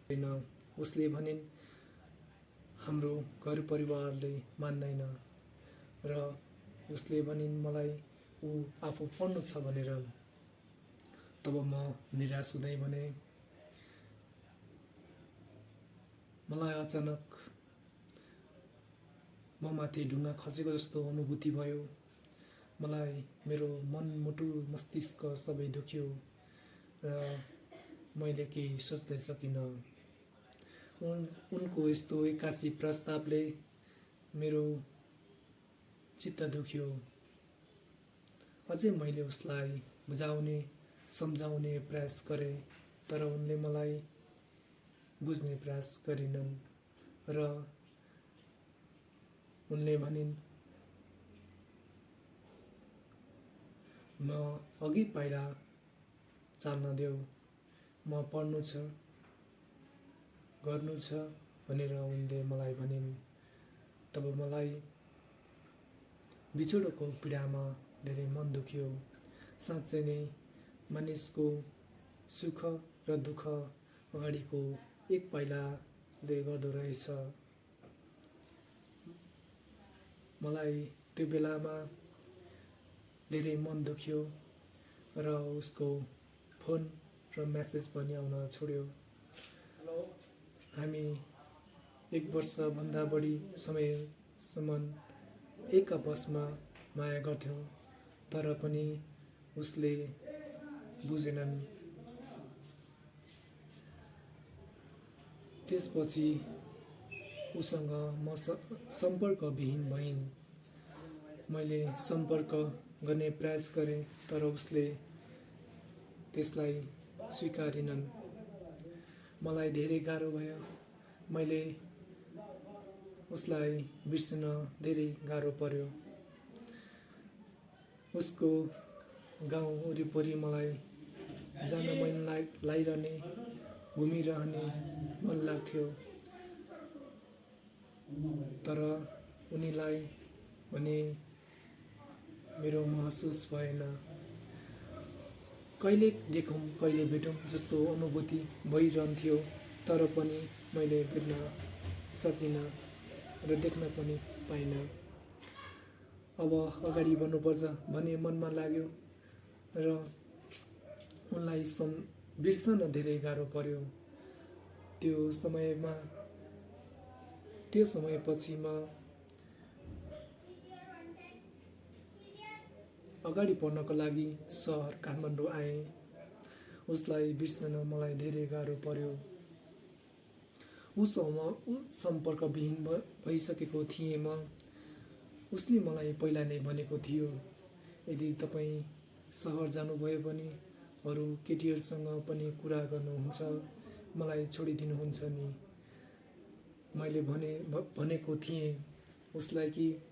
होइन। उसले भनिन् हाम्रो घर परिवारले मान्दैन र उसले भनिन् मलाई ऊ आफू पढ्नु छ भनेर। तब म निराश हुँदै भने मलाई अचानक म माथि ढुङ्गा खसेको जस्तो अनुभूति भयो। मलाई मेरो मनमुटु मस्तिष्क सबै दुख्यो र मैले केही सोच्दै सकिनँ। उनको यस्तो एक्कासी प्रस्तावले मेरो चित्त दुख्यो। अझै मैले उसलाई बुझाउने सम्झाउने प्रयास गरेँ, तर उनले मलाई बुझ्ने प्रयास गरिनन् र उनले भनिन् म अघि पाइला चाल्न देऊ, म पढ्नु छ गर्नु छ भनेर उनले मलाई भनिन्। तब मलाई बिछोडको पीडामा धेरै मन दुख्यो। साँच्चै नै मानिसको सुख र दुःख अगाडिको एक पाइलाले गर्दो रहेछ। मलाई त्यो बेलामा धेरै मन दुख्यो र उसको फोन र मेसेज पनि आउन छोड्यो। हामी 1 वर्षभन्दा बढी समयसम्म एक आपसमा माया गर्थ्यौँ, तर पनि उसले बुझेनन्। त्यसपछि उसँग म सम्पर्कविहीन भइन्। मैले सम्पर्क गर्ने प्रयास गरेँ, तर उसले त्यसलाई स्वीकारेनन्। मलाई धेरै गाह्रो भयो। मैले उसलाई बिर्सन धेरै गाह्रो पर्यो। उसको गाउँ वरिपरि मलाई जान मन लागिरहने, घुमिरहने मन लाग्थ्यो, तर उनीलाई भने मेरो महसुस भएन। कहिले देखौँ कहिले भेटौँ जस्तो अनुभूति भइरहन्थ्यो, तर पनि मैले भेट्न सकिनँ र देख्न पनि पाइनँ। अब अगाडि बढ्नुपर्छ भन्ने मनमा लाग्यो र उनलाई बिर्सन धेरै गाह्रो पर्यो। त्यो समयपछि म अगाडि बढ्नको लागि सहर काठमाडौँ आएँ। उसलाई बिर्सन मलाई धेरै गाह्रो पर्यो। ऊ सम्पर्कविहीन भइसकेको थिएँ म। उसले मलाई पहिला नै भनेको थियो, यदि तपाईँ सहर जानुभयो भने अरू केटीहरूसँग पनि कुरा गर्नुहुन्छ, मलाई छोडिदिनुहुन्छ नि। मैले भनेको थिएँ उसलाई कि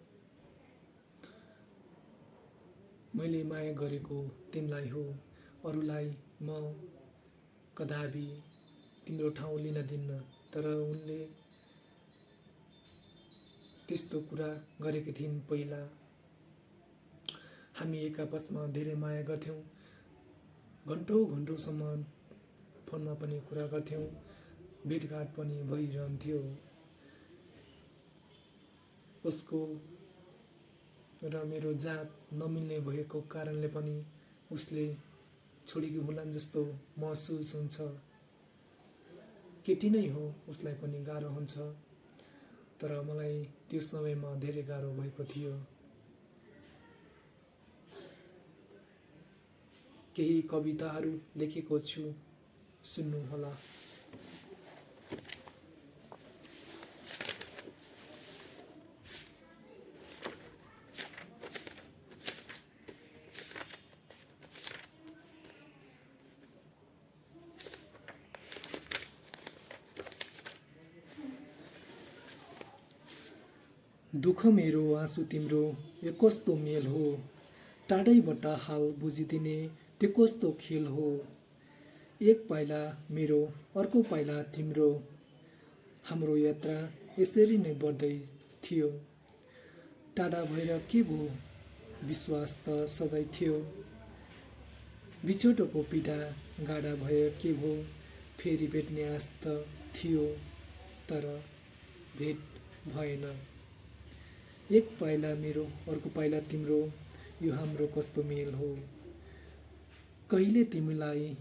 मैले माया गरेको तिमीलाई हो, अरूलाई म कदापि तिम्रो ठाउँ लिन दिन्न। तर उनले त्यस्तो कुरा गरेकी थिइन् पहिला। हामी एक आपसमा धेरै माया गर्थ्यौँ। घन्टौँसम्म फोनमा पनि कुरा गर्थ्यौँ, भेटघाट पनि भइरहन्थ्यो। उसको र मेरो जात नमिल्ने भएको कारणले पनि उसले छोडेकी होलान् जस्तो महसुस हुन्छ। केटी नै हो, उसलाई पनि गाह्रो हुन्छ, तर मलाई त्यो समयमा धेरै गाह्रो भएको थियो। केही कविताहरू लेखेको छु, सुन्नुहोला। दुःख मेरो आँसु तिम्रो यो कस्तो मेल हो, टाढैबाट हाल बुझिदिने त्यो कस्तो खेल हो। एक पाइला मेरो अर्को पाइला तिम्रो, हाम्रो यात्रा यसरी नै बढ्दै थियो। टाढा भएर के भो, विश्वास त सधैँ थियो। बिछोडको पीडा गाढा भए के भो, फेरि भेट्ने आश त थियो तर भेट भएन। एक पाइला मेरो अर्को पाइला तिम्रो, यो हाम्रो कस्तो मेल हो। कहिले तिमीलाई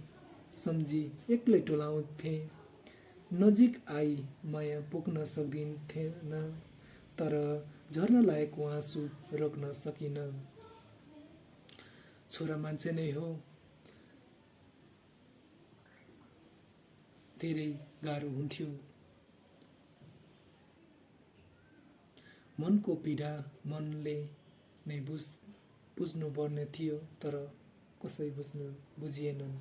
सम्झी एक्लै टोलाउँथे, नजिक आई माया पुग्न सक्दिन्थेन, तर झर्न लागेको आँसु रोक्न सकिन। छोरा मान्छे नै हो, धेरै गाह्रो हुन्थ्यो। मनको पीडा मनले नै बुझ्नुपर्ने थियो, तर कसै बुझिएनन्।